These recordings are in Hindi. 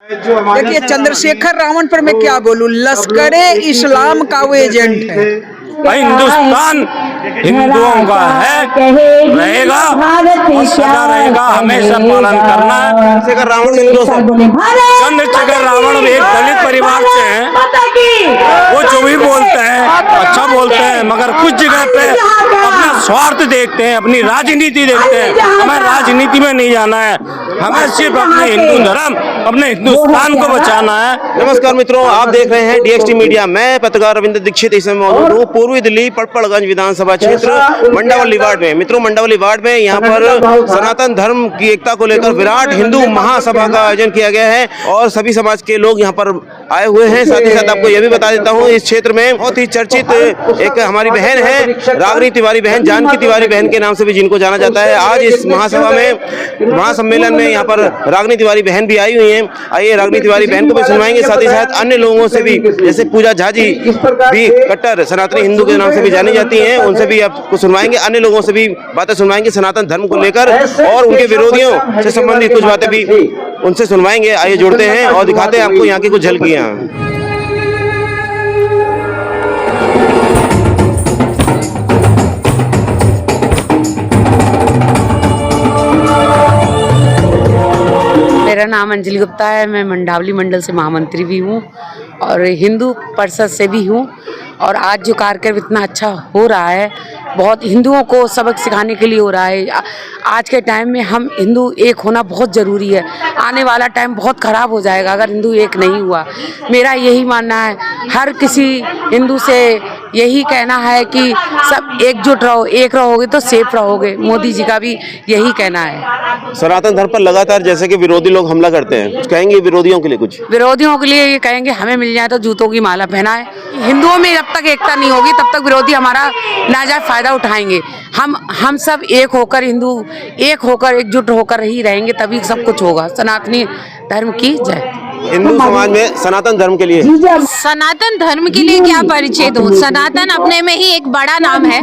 देखिए चंद्रशेखर रावण पर मैं क्या बोलूं, लश्करे इस्लाम का वो एजेंट है। हिंदुस्तान हिंदुओं का है, रहेगा और सदा रहेगा, हमेशा पालन करना है। चंद्रशेखर रावण चंद्रशेखर रावण एक दलित परिवार से हैं, वो जो भी बोलते हैं अच्छा बोलते हैं, मगर कुछ जगह पे अपना स्वार्थ देखते हैं, अपनी राजनीति देखते हैं। हमें राजनीति में नहीं जाना है, हमें सिर्फ अपने हिंदू धर्म, अपने हिंदुस्तान को बचाना है। नमस्कार मित्रों, आप देख रहे हैं DXT मीडिया। मैं पत्रकार रविंद्र दीक्षित इस समय मौजूद हूँ पूर्वी दिल्ली पड़पड़गंज विधानसभा क्षेत्र मंडावली वार्ड में। मित्रों, मंडावली वार्ड में यहाँ पर सनातन धर्म की एकता को लेकर विराट हिंदू महासभा का आयोजन किया गया है और सभी समाज के लोग यहाँ पर आए हुए हैं। साथ ही साथ आपको यह भी बता देता हूँ, इस क्षेत्र में बहुत ही चर्चित एक हमारी बहन है, रागनी तिवारी बहन, जानकी तिवारी बहन के नाम से भी जिनको जाना जाता है। आज इस महासभा में, महासम्मेलन में यहाँ पर रागनी तिवारी बहन भी आई हुई हैं। आइए रागनी तिवारी बहन को भी सुनवाएंगे, साथ ही साथ अन्य लोगों से भी, जैसे पूजा झा जी भी कट्टर सनातनी हिंदू के नाम से भी जानी जाती हैं, उनसे भी आपको सुनवाएंगे। अन्य लोगों से भी बातें सुनवाएंगे सनातन धर्म को लेकर और उनके विरोधियों से संबंधित कुछ बातें भी उनसे सुनवाएंगे। आइए जुड़ते हैं और दिखाते हैं आपको यहाँ की कुछ झलकियाँ। मेरा नाम अंजलि गुप्ता है, मैं मंडावली मंडल से महामंत्री भी हूँ और हिंदू परिषद से भी हूँ। और आज जो कार्यक्रम इतना अच्छा हो रहा है, बहुत हिंदुओं को सबक सिखाने के लिए हो रहा है। आज के टाइम में हम हिंदू एक होना बहुत ज़रूरी है। आने वाला टाइम बहुत ख़राब हो जाएगा अगर हिंदू एक नहीं हुआ। मेरा यही मानना है, हर किसी हिंदू से यही कहना है कि सब एकजुट रहो, एक रहोगे तो सेफ रहोगे। मोदी जी का भी यही कहना है। सनातन धर्म पर लगातार जैसे कि विरोधी लोग हमला करते हैं, कुछ कहेंगे विरोधियों के लिए? कुछ विरोधियों के लिए ये कहेंगे, हमें मिल जाए तो जूतों की माला पहनाए। हिंदुओं में जब तक एकता नहीं होगी तब तक विरोधी हमारा नाजायज फायदा उठाएंगे। हम सब एक होकर, हिंदू एक होकर, एकजुट होकर ही रहेंगे, तभी सब कुछ होगा। सनातनी धर्म की जय। हिंदू समाज में सनातन धर्म के लिए, सनातन धर्म के लिए क्या परिचय दूं? सनातन अपने में ही एक बड़ा नाम है।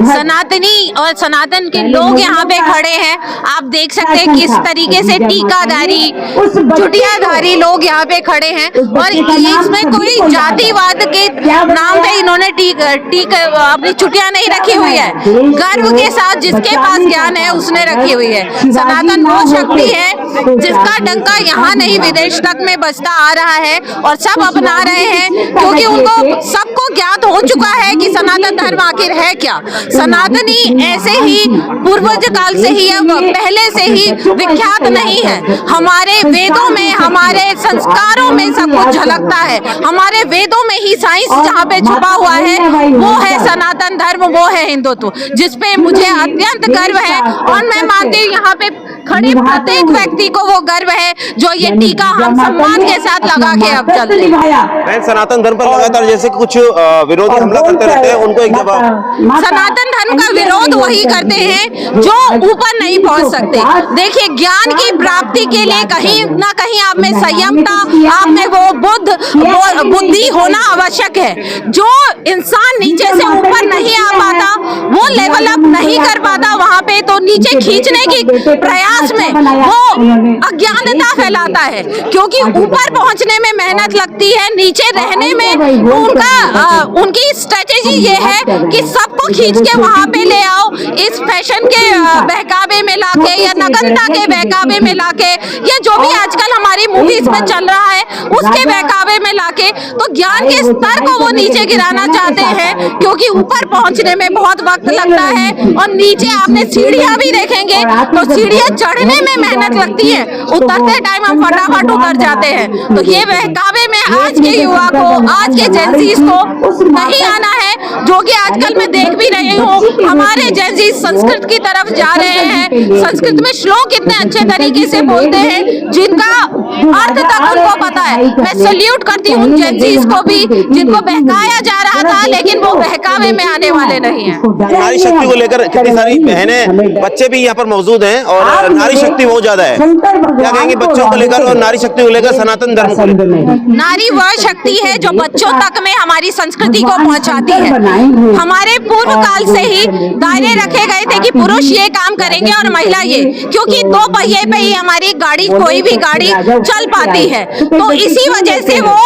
सनातनी और सनातन के लोग यहाँ पे खड़े हैं। आप देख सकते हैं किस तरीके से टीकाधारी, चुटियाधारी लोग यहाँ पे खड़े हैं और इसमें कोई जातिवाद के नाम पे इन्होंने अपनी चुटिया नहीं रखी हुई है। गर्व के साथ जिसके पास ज्ञान है उसने रखी हुई है। सनातन वो शक्ति है जिसका डंका यहाँ नहीं विदेश तक में बजता आ रहा है और सब अपना रहे हैं, क्योंकि उनको सबको ज्ञात हो चुका है कि सनातन धर्म आखिर है क्या। सनातनी ऐसे ही पूर्वज काल से ही, पहले से ही विख्यात नहीं है। हमारे वेदों में, हमारे संस्कारों में सब कुछ झलकता है। हमारे वेदों में ही साइंस जहाँ पे छुपा हुआ है वो है सनातन धर्म, वो है हिंदुत्व, जिसपे मुझे अत्यंत गर्व है। और मैं मानती हूँ यहाँ पे खड़े प्रत्येक व्यक्ति को वो गर्व है जो ये टीका हम सम्मान के साथ लगा के अब चलते हैं। सनातन धर्म पर लगातार जैसे कुछ विरोधी हमला करते रहते हैं, उनको एक जवाब। सनातन धर्म का विरोध वही करते हैं जो ऊपर नहीं पहुंच सकते। देखिए, ज्ञान की प्राप्ति के लिए कहीं ना कहीं आप में संयमता, आप में वो बुद्धि होना आवश्यक है। जो इंसान नीचे से ऊपर नहीं आ पाता, वो लेवल अप नहीं कर पाता, वहाँ पे तो नीचे खींचने की प्रयास में वो अज्ञानता फैलाता है, क्योंकि ऊपर पहुंचने में मेहनत लगती है, नीचे रहने में उनकी स्ट्रेटेजी ये है कि सबको खींच के वहां पे ले आओ, इस फैशन के बहकावे में लाके या नगनता के बहकावे में लाके, या जो भी आजकल हमारी मूवीज में चल रहा है उसके बहकावे में लाके, तो ज्ञान के स्तर को वो नीचे गिराना चाहते हैं, क्योंकि ऊपर पहुंचने में बहुत वक्त लगता है और नीचे आपने सीढ़ियां भी देखेंगे तो सीढ़ियां चढ़ने में मेहनत लगती है, उतरते टाइम हम फटाफट उतर जाते हैं। तो ये बहकावे में आज के युवा को, आज के जेंजीज को नहीं आना है, जो कि आजकल मैं देख भी रही हूँ। हमारे जेंजीज संस्कृत की तरफ जा रहे हैं। संस्कृत में श्लोक इतने अच्छे तरीके से बोलते हैं जिनका अर्थ तक उनको पता है। मैं सल्यूट करती हूँ जेंजीज को भी, जिनको बहकाया जा रहा था, लेकिन वो बहकावे में आने वाले नहीं हैं। नारी शक्ति को लेकर कितनी सारी बहनें, बच्चे भी यहाँ पर मौजूद हैं और नारी शक्ति बहुत ज्यादा है। क्या कहेंगे बच्चों को लेकर और नारी शक्ति को लेकर, सनातन धर्म को लेकर? नारी वह शक्ति है जो बच्चों तक में हमारी संस्कृति को पहुंचाती है। हमारे पूर्व काल से ही दायरे रखे गए थे कि पुरुष ये काम करेंगे और महिला ये, क्योंकि दो पहिए पे ही हमारी गाड़ी, कोई भी गाड़ी चल पाती है। तो इसी वजह से वो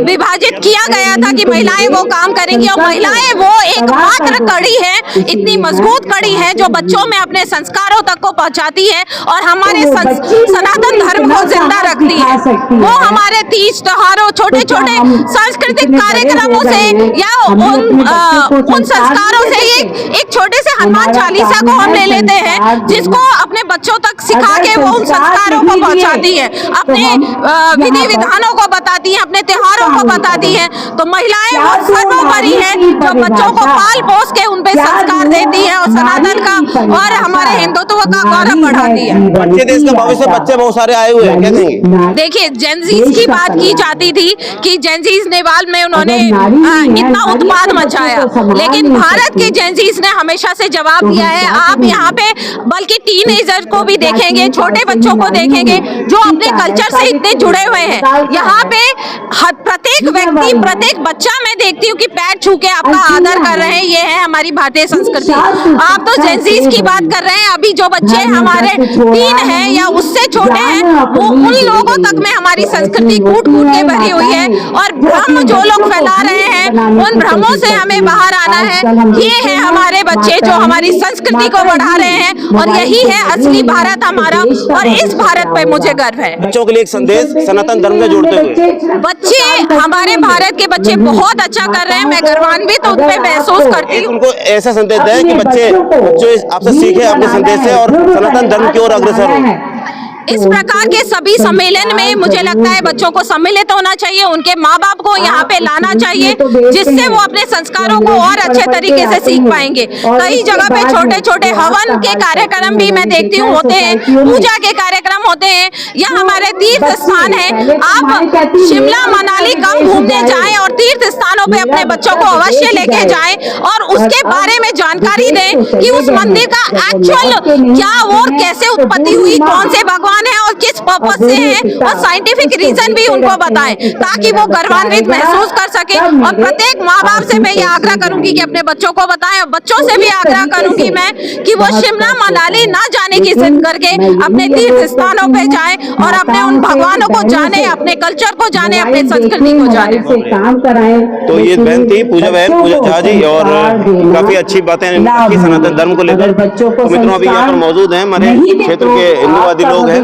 विभाजित किया गया था कि महिलाएं वो काम करेंगी, और महिलाएं वो एकमात्र कड़ी है, इतनी मजबूत कड़ी है जो बच्चों में अपने संस्कारों तक को पहुंचाती है और हमारे सनातन धर्म को जिंदा रखती है। वो हमारे तीज त्योहारों, छोटे छोटे सांस्कृतिक कार्यक्रमों से या उन संस्कारों से एक छोटे से हनुमान चालीसा को हम ले लेते हैं, जिसको अपने बच्चों तक सिखा के वो उन संस्कारों को पहुंचाती है, अपने विधि विधानों को बताती है, अपने त्योहारों को बताती है। तो महिलाएं वो सर्वोपरि है जो बच्चों को पाल पोस के उन पे संस्कार देती है और सनातन का और हमारे हिंदुत्व का गौरव बढ़ाती है। बच्चे देश का भविष्य, बच्चे बहुत सारे आए हुए हैं, क्या कहेंगे? देखिए, जेंजीज की बात की जाती थी कि जेंजीज नेपाल में उन्होंने इतना उत्पाद मचाया, लेकिन भारत के जेंजीज ने हमेशा से जवाब दिया है। आप यहाँ पे बल्कि टीनेजर को भी देखेंगे, छोटे बच्चों को देखेंगे जो अपने कल्चर से इतने जुड़े हुए हैं। यहाँ पे प्रत्येक व्यक्ति, प्रत्येक बच्चा मैं देखती हूँ कि पैर छू के आपका आदर कर रहे हैं। ये है हमारी भारतीय संस्कृति। आप तो जेंजीज की बात कर रहे हैं, अभी जो बच्चे हमारे टीन हैं या उससे छोटे हैं, वो उन लोगों तक में हमारी संस्कृति कूट कूट के भरी हुई है। और भ्रम जो लोग फैला रहे हैं, उन भ्रमों से हमें बाहर आना है। ये है हमारे बच्चे जो हमारी संस्कृति को बढ़ा रहे हैं, और यही है असली भारत हमारा, और इस भारत पे मुझे गर्व है। बच्चों के लिए एक संदेश सनातन धर्म में जोड़ते हुए। बच्चे, हमारे भारत के बच्चे बहुत अच्छा कर रहे हैं। मैं गर्वान्वित उन पे महसूस करती हूँ। उनको ऐसा संदेश दें कि बच्चे जो आपसे सीखे अपने संदेश से और सनातन धर्म की ओर अग्रसर हो। इस प्रकार के सभी सम्मेलन में मुझे लगता है बच्चों को सम्मिलित होना चाहिए, उनके माँ बाप को यहाँ पे लाना चाहिए, जिससे वो अपने संस्कारों को और अच्छे तरीके से सीख पाएंगे। कई जगह पे छोटे छोटे हवन के कार्यक्रम भी मैं देखती हूँ होते हैं, पूजा के कार्यक्रम होते हैं, या हमारे तीर्थ स्थान है। आप शिमला मनाली कम घूमने जाएं और तीर्थ स्थानों पे अपने बच्चों को अवश्य लेके जाएं और उसके बारे में जानकारी दें कि उस मंदिर का एक्चुअल क्या और कैसे उत्पत्ति हुई, कौन से भगवान है और किस पर्पस से है, और साइंटिफिक रीजन भी उनको बताएं ताकि वो गर्वान्वित महसूस कर सके। और प्रत्येक माँ बाप से मैं ये आग्रह करूंगी कि अपने बच्चों को बताएं, और बच्चों से भी आग्रह करूंगी मैं कि वो शिमला मनाली ना जाने की जिद करके अपने तीर्थ स्थानों पे जाएं और अपने उन भगवानों को जाने, अपने कल्चर को जाने, अपने संस्कृति को जाने। तो ये बहन थी पूजा झा जी, और काफी अच्छी बातें की सनातन धर्म को लेकर। तो मित्रों, अभी यहाँ पर मौजूद हैं हमारे क्षेत्र के हिंदूवादी लोग हैं,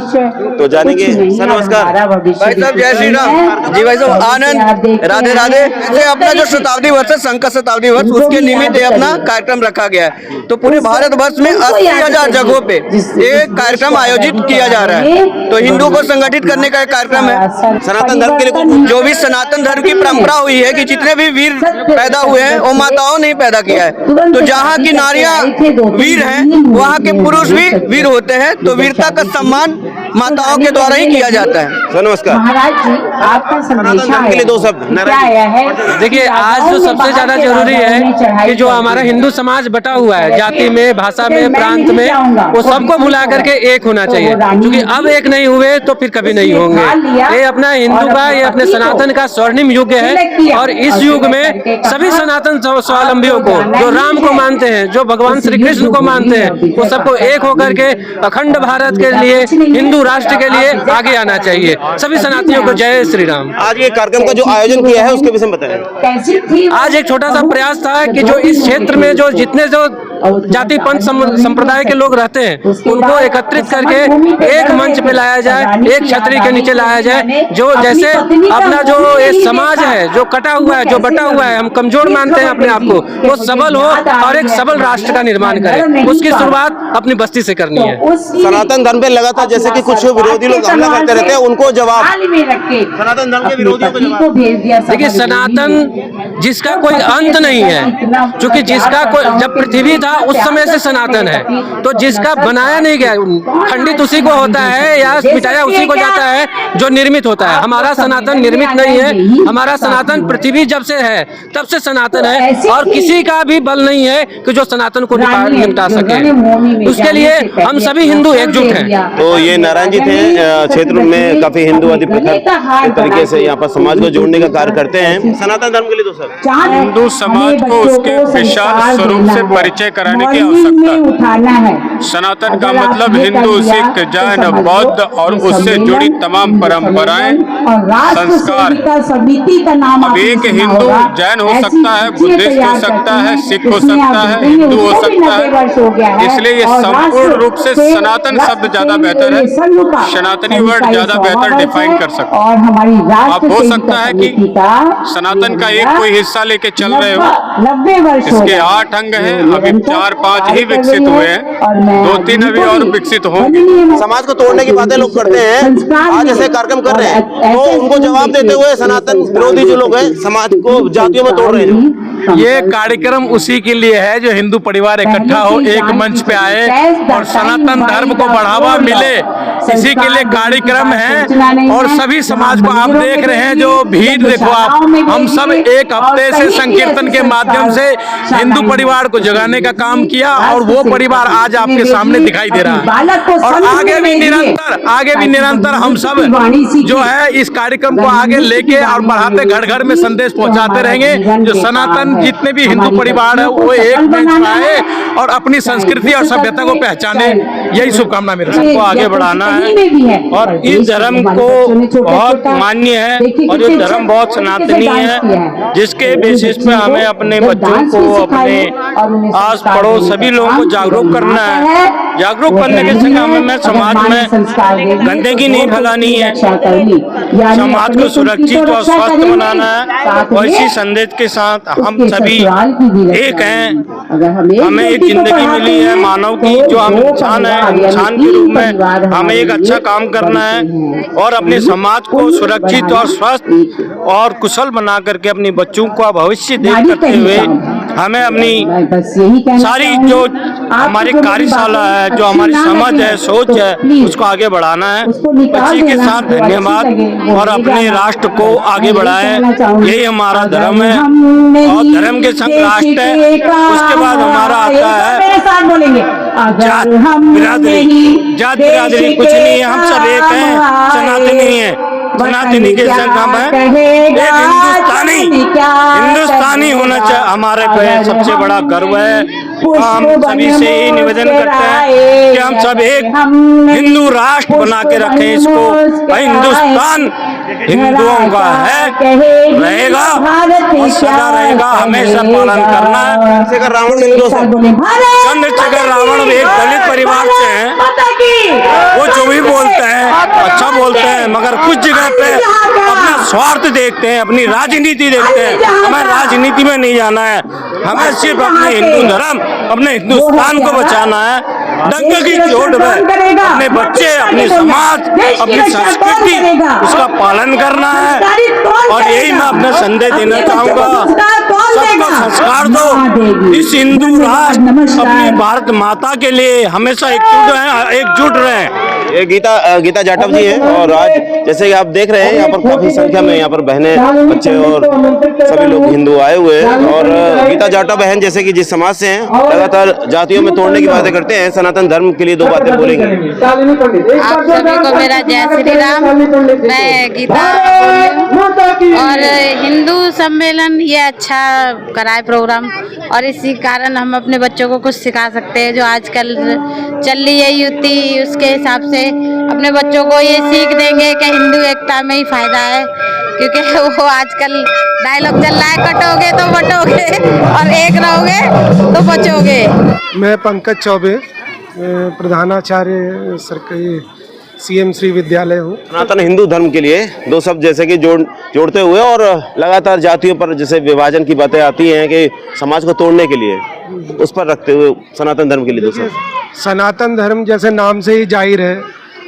तो जानेंगे। सर नमस्कार। भाई साहब जय श्री राम। जी भाई साहब आनंद, राधे राधे। ऐसे अपना जो शताब्दी वर्ष है, संकट शताब्दी वर्ष, उसके निमित्त अपना कार्यक्रम रखा गया है। तो पूरे भारत वर्ष में 80,000 जगहों पे ये कार्यक्रम आयोजित किया जा रहा है। तो हिंदू को संगठित करने का एक कार्यक्रम है। सनातन धर्म के लिए जो भी सनातन धर्म की परंपरा हुई है कि जितने भी वीर पैदा हुए हैं वो माताओं ने पैदा किया है। तो जहाँ की नारियां वीर हैं, वहाँ के पुरुष भी वीर होते हैं। तो वीरता का सम्मान माताओं के द्वारा ही किया जाता है। सर नमस्कार। महाराज जी, आपका सनातन धर्म के लिए दो शब्द। क्या है? देखिए, आज जो सबसे ज्यादा जरूरी है कि जो हमारा हिंदू समाज बटा हुआ है जाति में, भाषा में, प्रांत में, वो सबको भुला करके एक होना चाहिए, क्योंकि अब एक नहीं हुए तो फिर कभी नहीं होंगे। ये अपना हिंदू का, ये अपने सनातन का स्वर्णिम युग है, और इस युग में सभी सनातन स्वावलंबियों को, जो राम को मानते हैं, जो भगवान श्री कृष्ण को मानते हैं, वो सबको एक होकर के अखंड भारत के लिए, हिंदू राष्ट्र के लिए आगे आना चाहिए। सभी सनातनियों को जय श्री राम। आज ये कार्यक्रम का जो आयोजन किया है उसके विषय में बताएं। आज एक छोटा सा प्रयास था कि जो इस क्षेत्र में जो जितने जो जाति पंथ संप्रदाय के लोग रहते हैं, उनको एकत्रित करके एक मंच पे लाया जाए, एक छतरी के नीचे लाया जाए। जो जैसे अपना जो ये समाज है, जो कटा हुआ है, जो बटा हुआ है, हम कमजोर मानते हैं अपने आप को, वो सबल हो और एक सबल राष्ट्र का निर्माण करे। उसकी शुरुआत अपनी बस्ती से करनी है। सनातन धर्म पे लगातार जैसे कि कुछ विरोधी लोग हमला करते रहते हैं, उनको जवाब सनातन धर्म के विरोधियों को जवाब। देखिए, सनातन जिसका कोई अंत नहीं है, क्योंकि जिसका कोई, जब पृथ्वी था उस समय से सनातन है। तो जिसका बनाया नहीं गया, खंडित उसी को होता है या मिटाया उसी को जाता है जो निर्मित होता है। हमारा सनातन निर्मित नहीं है, हमारा सनातन पृथ्वी जब से है तब से सनातन है, और किसी का भी बल नहीं है कि जो सनातन को निपटा सके। उसके लिए हम सभी हिंदू एकजुट हैं। तो ये नारायण जी थे, क्षेत्र में काफी हिंदूवादी प्रखर तरीके से यहाँ पर समाज को जोड़ने का कार्य करते हैं। सनातन धर्म के लिए दोस्तों हिंदू समाज को उसके विशाल स्वरूप से परिचय कराने की आवश्यकता है। सनातन का मतलब हिंदू, सिख, जैन, बौद्ध और उससे जुड़ी तमाम परंपराएं, संस्कार। अब एक हिंदू जैन हो सकता है, बुद्धिस्ट हो सकता है, सिख हो सकता है, हिंदू हो सकता है। इसलिए ये संपूर्ण रूप से सनातन शब्द ज्यादा बेहतर है, सनातनी वर्ड ज्यादा बेहतर डिफाइन कर सकता है। अब हो सकता है कि सनातन का एक कोई हिस्सा लेके चल रहे हो, इसके 8 अंग हैं, अभी 4-5 ही विकसित हुए हैं, 2-3 अभी और विकसित होंगे। समाज को तोड़ने की बातें लोग करते हैं, आज ऐसे कार्यक्रम कर रहे हैं, तो उनको जवाब देते हुए सनातन विरोधी जो लोग हैं समाज को जातियों में तोड़ रहे हैं। ये कार्यक्रम उसी के लिए है जो हिंदू परिवार इकट्ठा हो, एक मंच पे आए और सनातन धर्म को बढ़ावा मिले, इसी के लिए कार्यक्रम है। और सभी समाज को आप देख रहे हैं, जो भीड़ देखो आप, हम सब एक हफ्ते से संकीर्तन के माध्यम से हिंदू परिवार को जगाने का काम किया, और वो परिवार आज आपके सामने दिखाई दे रहा है। और आगे भी निरंतर हम सब जो है इस कार्यक्रम को आगे लेके और बढ़ाते, घर घर में संदेश पहुंचाते रहेंगे। जो सनातन जितने भी हिंदू परिवार है वो एक मंच पर आए और अपनी संस्कृति और सभ्यता को पहचाने, यही शुभकामना मेरे सबको आगे बढ़ाना है। और इस धर्म को बहुत मान्य है, और ये धर्म बहुत सनातनी है, जिसके बेसिस पे हमें अपने बच्चों को, अपने आस पड़ोस सभी लोगों को जागरूक करना है। जागरूक करने के संग हमें समाज में गंदगी नहीं फैलानी है, समाज को सुरक्षित और स्वस्थ बनाना है। और इसी संदेश के साथ हम सभी एक हैं। हमें एक जिंदगी मिली है मानव की, जो हम इंसान है, इंसान के रूप में हमें एक अच्छा काम करना है और अपने समाज को सुरक्षित और स्वस्थ और कुशल बना करके अपने बच्चों का भविष्य देख करते हुए हमें अपनी सारी जो हमारी कार्यशाला है, जो हमारी समझ है, सोच है, उसको आगे बढ़ाना है। इसी के साथ धन्यवाद, और अपने राष्ट्र को आगे बढ़ाएं, यही हमारा धर्म है। और धर्म के संग राष्ट्र है, उसके बाद हमारा आता है जात बिरादरी कुछ नहीं है, हम सब एक हैं, सनातनी है। सनातनी के संग हम हैं, एक हिंदुस्तानी होना चाहिए। हमारे पे सबसे बड़ा गर्व है। हम सभी से ही निवेदन करते हैं कि हम सब एक हिंदू राष्ट्र बना के रखें इसको। हिंदुस्तान हिंदुओं का है, रहेगा और सदा रहेगा, हमेशा पालन करना है। चंद्रशेखर रावण एक दलित परिवार से हैं, वो जो भी बोलते हैं अच्छा बोलते हैं, मगर कुछ जगह पे अपना स्वार्थ देखते हैं, अपनी राजनीति देखते हैं। हमें राजनीति में नहीं जाना है, हमें सिर्फ अपने हिंदू धर्म, अपने हिंदुस्तान को बचाना है। डंक की चोट में अपने बच्चे, अपने समाज, अपनी संस्कृति, उसका पालन करना है। और यही मैं अपना संदेश देना चाहूँगा, सबको संस्कार दो। इस हिंदू राष्ट्र, अपनी भारत माता के लिए हमेशा एकजुट रहे। ये गीता जाटव जी हैं, और आज जैसे कि आप देख रहे हैं यहाँ पर काफी संख्या में यहाँ पर बहनें, बच्चे और सभी लोग हिंदू आए हुए हैं। और गीता जाटव बहन जैसे कि जिस समाज से हैं, लगातार जातियों में तोड़ने की बातें करते हैं, सनातन धर्म के लिए 2 बातें बोलेंगे। आप सभी को मेरा जय श्री राम। मैं गीता और हिंदू सम्मेलन ये अच्छा कराए प्रोग्राम, और इसी कारण हम अपने बच्चों को कुछ सिखा सकते हैं। जो आजकल चल रही है युति, उसके हिसाब से अपने बच्चों को ये सीख देंगे कि हिंदू एकता में ही फायदा है। क्योंकि वो आजकल डायलॉग चल रहा है, कटोगे तो बटोगे और एक रहोगे तो बचोगे। मैं पंकज चौबे, प्रधानाचार्य सरकारी CM श्री विद्यालय हूँ। सनातन हिंदू धर्म के लिए 2 शब्द जैसे कि जोड़ते हुए, और लगातार जातियों पर जैसे विभाजन की बातें आती हैं कि समाज को तोड़ने के लिए, उस पर रखते हुए सनातन धर्म के लिए 2 शब्द। सनातन धर्म जैसे नाम से ही जाहिर है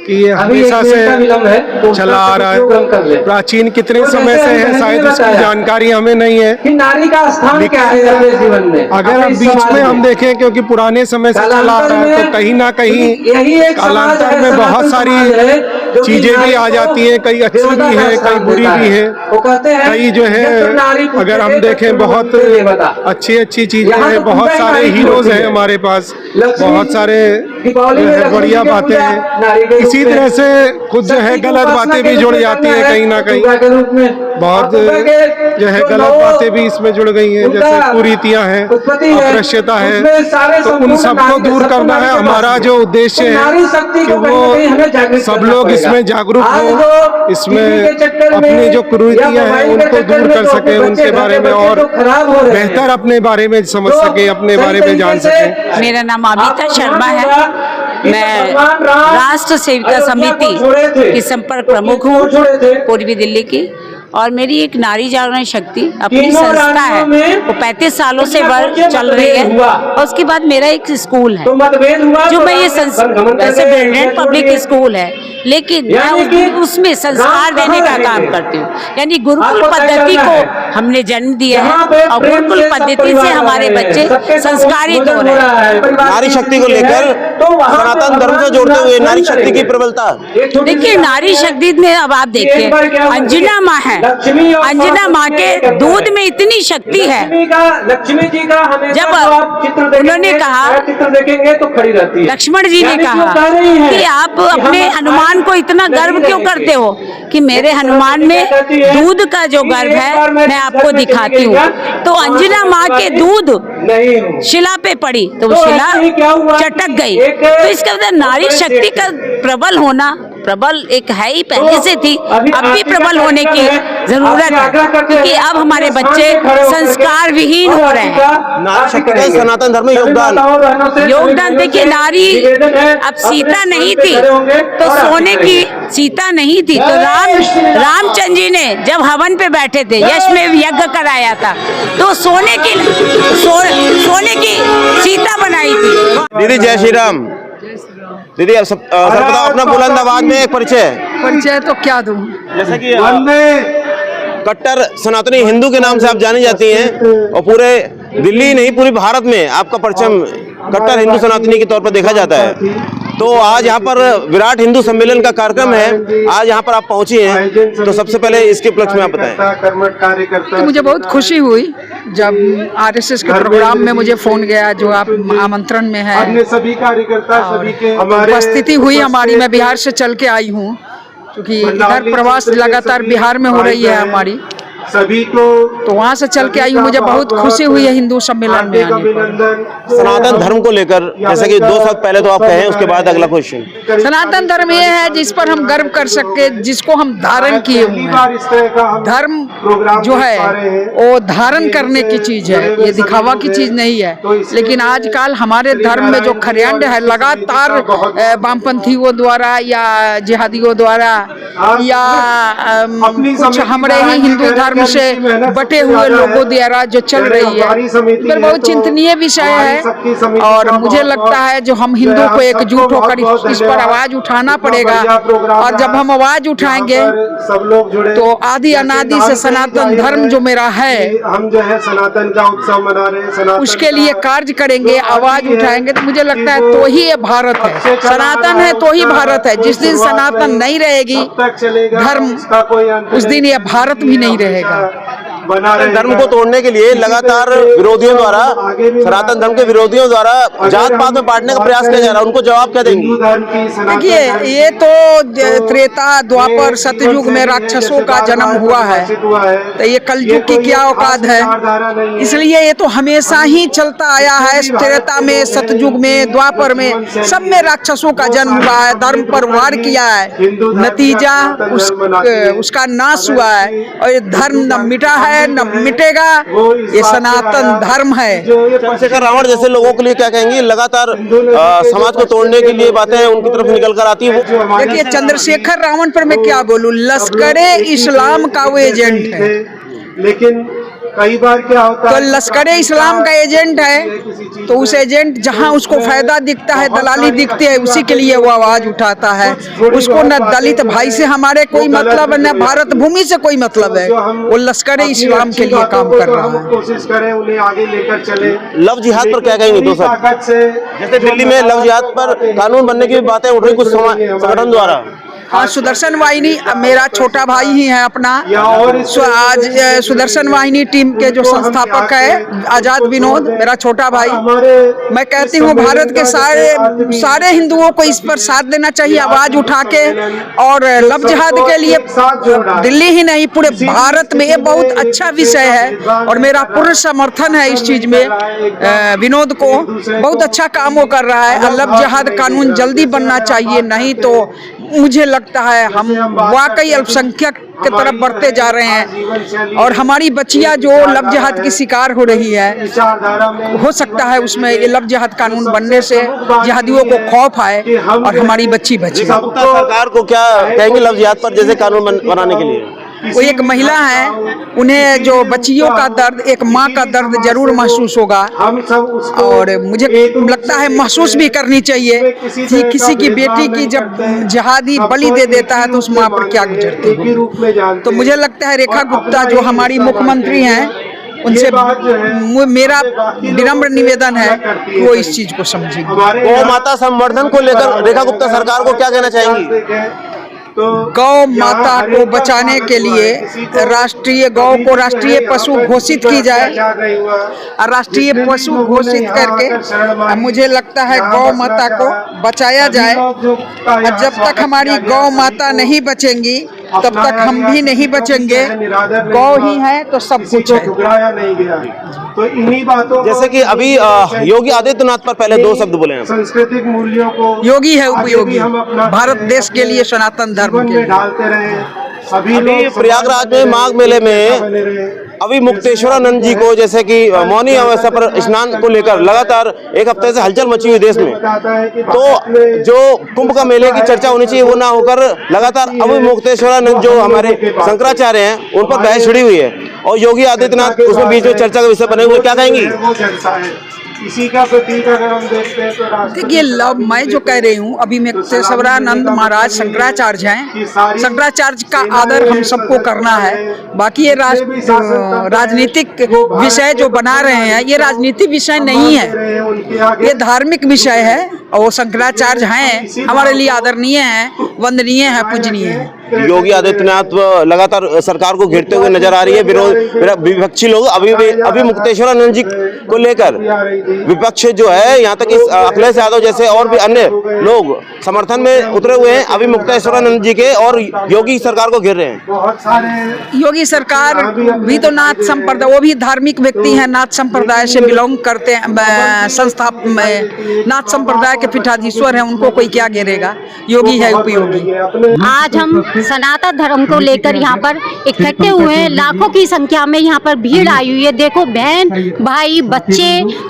कि ये हमेशा से चला आ रहा है। प्राचीन कितने समय से है शायद उसकी जानकारी हमें नहीं है कि नारी का स्थान क्या है अपने जीवन में। अगर अब बीच में हम देखें, क्योंकि पुराने समय से चला आ रहा है, तो कहीं ना कहीं कालांतर में बहुत सारी चीजें भी आ जाती हैं, कई अच्छी भी है, कई बुरी भी है, कई जो है अगर हम देखें बहुत अच्छी अच्छी चीजें हैं, बहुत सारे हीरोज हैं हमारे पास, बहुत सारे बढ़िया बातें हैं। इसी तरह से कुछ जो है गलत बातें भी जुड़ जाती है कहीं ना कहीं, बहुत जो है गलत बातें भी इसमें जुड़ गई हैं, जैसे कुरीतियां हैं, अपृश्यता है, तो उन सबको दूर करना है। हमारा जो उद्देश्य है कि वो सब लोग इसमें जागरूक हो, इसमें अपनी जो कुरीतियां हैं उनको दूर कर सके, उनके बारे में और बेहतर अपने बारे में समझ सके, अपने बारे में जान सके। मेरा नाम अमिता शर्मा है, मैं राष्ट्र सेविका समिति की संपर्क प्रमुख हूँ पूर्वी दिल्ली की, और मेरी एक नारी जागरण शक्ति अपनी संस्था है, वो 35 सालों से चल रही है। और उसके बाद मेरा एक स्कूल है जो मैं ये वैसे ब्रिलियंट पब्लिक स्कूल है, लेकिन मैं उसमें संस्कार देने का काम करती हूँ। यानी गुरुकुल पद्धति को हमने जन्म दिया है और गुरुकुल पद्धति से हमारे बच्चे संस्कारित हो रहे हैं। नारी शक्ति को लेकर सनातन धर्म से जोड़ते हुए नारी शक्ति की प्रबलता। देखिए, नारी शक्ति में अब आप देखिए, अंजना माँ है, अंजना माँ के दूध में इतनी शक्ति है। जब उन्होंने कहा, लक्ष्मण जी ने कहा कि आप अपने हनुमान को इतना गर्व क्यों करते हो, कि मेरे हनुमान में दूध का जो गर्व है मैं आपको दिखाती हूँ। तो अंजना माँ के दूध शिला पे पड़ी तो वो शिला चटक गई। तो इसका मतलब नारी शक्ति का प्रबल होना, प्रबल एक है ही, पहले से थी, अब भी प्रबल होने की जरूरत है, क्योंकि अब हमारे बच्चे संस्कार विहीन हो रहे हैं। नारी शक्ति का सनातन धर्म में योगदान देखिए, नारी अब सीता नहीं थी तो सोने की, सीता नहीं थी तो रामचंद्र जी ने जब हवन पे बैठे थे, यशमेव यज्ञ कराया था, तो सोने की सीता बनाई थी। दीदी जय श्री राम। दीदी अब सब बताओ अपना बुलंद आवाज में एक परिचय तो क्या दूं? जैसा कि कट्टर सनातनी हिंदू के नाम से आप जानी जाती हैं, और पूरे दिल्ली नहीं पूरे भारत में आपका परचम कट्टर हिंदू सनातनी के तौर पर देखा जाता है। तो आज यहाँ पर विराट हिंदू सम्मेलन का कार्यक्रम है, आज यहाँ पर आप पहुंची हैं, तो सबसे पहले इसके उपलक्ष्य में आप बताएं। तो मुझे बहुत खुशी हुई जब आरएसएस के प्रोग्राम में मुझे फोन गया, जो आप आमंत्रण में है, सभी कार्यकर्ता सभी के उपस्थिति हुई हमारी। मैं बिहार से चल के आई हूँ, क्योंकि इधर प्रवास लगातार बिहार में हो रही है हमारी, सभी को, तो वहाँ से चल के आई हूँ। मुझे बहुत खुशी हुई है हिंदू सम्मेलन में आने पर। सनातन धर्म को लेकर जैसे कि 2 वक्त पहले तो आप कहे, उसके बाद अगला क्वेश्चन। सनातन धर्म ये है जिस पर हम गर्व कर सके, जिसको हम धारण किए हुए हैं। धर्म जो है वो धारण करने की चीज है, ये दिखावा की चीज नहीं है। लेकिन आजकल हमारे धर्म में जो खरियांड है, लगातार वामपंथियों द्वारा या जिहादियों द्वारा या कुछ हमारे ही हिंदू धर्म से बटे हुए लोगों द्वारा जो चल रही है, फिर बहुत चिंतनीय विषय है। और मुझे लगता है जो हम हिंदू को एकजुट होकर इस पर आवाज उठाना पड़ेगा, और जब हम आवाज उठाएंगे तो आदि अनादि से सनातन धर्म जो मेरा है, हम जो है सनातन का उत्सव मना रहे हैं, उसके लिए कार्य करेंगे, आवाज उठाएंगे, तो मुझे लगता है तो ही ये भारत है। सनातन है तो ही भारत है। जिस दिन सनातन नहीं रहेगी धर्म, उस दिन ये भारत भी नहीं रहेगा। धर्म को तोड़ने के लिए लगातार विरोधियों द्वारा, सनातन धर्म के विरोधियों द्वारा जात पात में बांटने का प्रयास किया जा रहा है, उनको जवाब क्या देंगे? देखिए, ये तो त्रेता द्वापर सतयुग में राक्षसों का जन्म हुआ है, तो ये कलयुग की क्या औकात है? इसलिए ये तो हमेशा ही चलता आया है। त्रेता में, सतयुग में, द्वापर में, सब में राक्षसों का जन्म हुआ है, धर्म पर वार किया है, नतीजा उसका नाश हुआ है। और ये धर्म न मिटा है न मिटेगा, ये सनातन धर्म है। चंद्रशेखर रावण जैसे लोगों के लिए क्या कहेंगे? लगातार समाज को तोड़ने के लिए बातें उनकी तरफ निकल कर आती है। देखिए, चंद्रशेखर रावण पर मैं क्या बोलूं, लश्करे इस्लाम का वो एजेंट है। लेकिन कई बार क्या होता तो लश्कर इस्लाम का एजेंट है, तो उस एजेंट जहां उसको फायदा दिखता है, दलाली दिखती है, उसी के लिए वो आवाज उठाता है। उसको न दलित भाई से हमारे कोई मतलब है, न भारत भूमि से कोई मतलब है। वो लश्कर इस्लाम के लिए काम कर रहा है। कोशिश करें उन्हें आगे लेकर चले। लव जिहाद पर क्या कहेंगे दोस्त? जैसे दिल्ली में लव जिहाद पर कानून बनने की भी बातें उठ रही कुछ संगठन द्वारा। हाँ, सुदर्शन वाहिनी मेरा छोटा भाई ही है अपना। आज सुदर्शन वाहिनी टीम के जो संस्थापक है आजाद विनोद, मेरा छोटा भाई। मैं कहती हूँ भारत के सारे हिंदुओं को इस पर साथ देना चाहिए, आवाज उठा के। और लव जिहाद के लिए दिल्ली ही नहीं पूरे भारत में ये बहुत अच्छा विषय है और मेरा पूर्ण समर्थन है इस चीज में। विनोद को बहुत अच्छा काम वो कर रहा है। लव जिहाद कानून जल्दी बनना चाहिए, नहीं तो मुझे लगता है हम वाकई अल्पसंख्यक की तरफ बढ़ते जा रहे हैं। और हमारी बच्चियां जो लव जिहाद की शिकार हो रही है, हो सकता है उसमें ये लव जिहाद कानून बनने से जिहादियों को खौफ आए और हमारी बच्ची बचे। सरकार को क्या कहेंगे लव जिहाद पर जैसे कानून बनाने के लिए? वो एक महिला है, उन्हें जो बच्चियों का दर्द, एक माँ का दर्द जरूर महसूस होगा। और मुझे लगता है महसूस भी करनी चाहिए कि किसी की बेटी की जब जिहादी बलि दे देता है तो उस माँ पर क्या गुजरती है। तो मुझे लगता है रेखा गुप्ता जो हमारी मुख्यमंत्री हैं, उनसे मेरा विनम्र निवेदन है कि वो इस चीज को समझेंगे। गौ माता संवर्धन को लेकर रेखा गुप्ता सरकार को क्या कहना चाहेंगी? गौ माता को बचाने के लिए गौ को राष्ट्रीय पशु घोषित की जाए। राष्ट्रीय पशु घोषित करके मुझे लगता है गौ माता को बचाया जाए। और जब तक हमारी गौ माता नहीं बचेंगी तब तक हम भी नहीं बचेंगे। गौ ही है तो सब कुछ है। तो इन्हीं बातों जैसे कि अभी योगी आदित्यनाथ पर पहले दो शब्द बोले हैं। सांस्कृतिक मूल्यों को योगी है उपयोगी, भारत देश के लिए, सनातन धर्म के लिए ढालते रहे। सभी प्रयागराज में माघ मेले में अभी मुक्तेश्वरानंद जी को जैसे कि मौनी अमावस्या पर स्नान को लेकर लगातार एक हफ्ते से हलचल मची हुई देश में। तो जो कुंभ का मेले की चर्चा होनी चाहिए वो ना होकर लगातार अभी मुक्तेश्वरानंद जो हमारे शंकराचार्य हैं उन पर बहस छिड़ी हुई है और योगी आदित्यनाथ उसमें बीच में चर्चा का विषय बने हुए, क्या कहेंगी? इसी का प्रतीक अगर हम देखते हैं तो देखिए, मैं जो कह रही हूँ, अभी मुक्तेश्वरानंद महाराज शंकराचार्य हैं। शंकराचार्य का आदर हम सबको करना है। बाकी ये राजनीतिक विषय जो बना रहे हैं, ये राजनीतिक विषय नहीं है, ये धार्मिक विषय है। और वो शंकराचार्य हैं, हमारे लिए आदरणीय हैं, वंदनीय हैं, पूजनीय हैं। योगी आदित्यनाथ लगातार सरकार को घेरते हुए नजर आ रही है। विपक्षी लोग अभी मुक्तेश्वरानंद जी को लेकर विपक्ष जो है, यहाँ तक इस अखिलेश यादव जैसे और भी अन्य लोग समर्थन में उतरे हुए हैं अभी मुक्तेश्वरानंद जी के, और योगी सरकार को घेर रहे हैं। बहुत सारे योगी सरकार भी तो नाथ संप्रदाय, वो भी धार्मिक व्यक्ति हैं, नाथ संप्रदाय से बिलोंग करते हैं। संस्था में नाथ संप्रदाय के पीठाधीश्वर हैं, उनको कोई क्या घेरेगा। योगी है उपयोगी। आज हम सनातन धर्म को लेकर यहाँ पर इकट्ठे हुए हैं। लाखों की संख्या में यहाँ पर भीड़ आई हुई है। देखो, बहन भाई बच्चे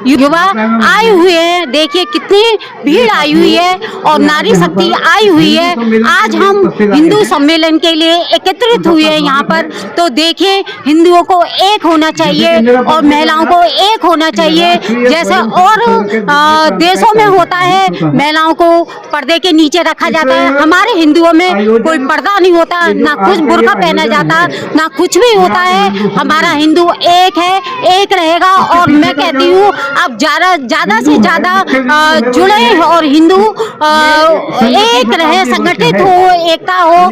युवा आए हुए हैं। देखिए कितनी भीड़ आई हुई है और नारी शक्ति आई हुई है। आज हम हिंदू सम्मेलन के लिए एकत्रित हुए हैं यहाँ पर। तो देखिए, हिंदुओं को एक होना चाहिए और महिलाओं को एक होना चाहिए। जैसे और देशों में होता है, महिलाओं को पर्दे के नीचे रखा जाता है। हमारे हिंदुओं में कोई पर्दा नहीं होता, ना कुछ बुर्का पहना जाता, ना कुछ भी होता है। हमारा हिंदू एक है, एक रहेगा। और मैं कहती हूँ अब ज्यादा से ज्यादा जुड़े और हिंदू एक रहे, संगठित हो, एकता हो।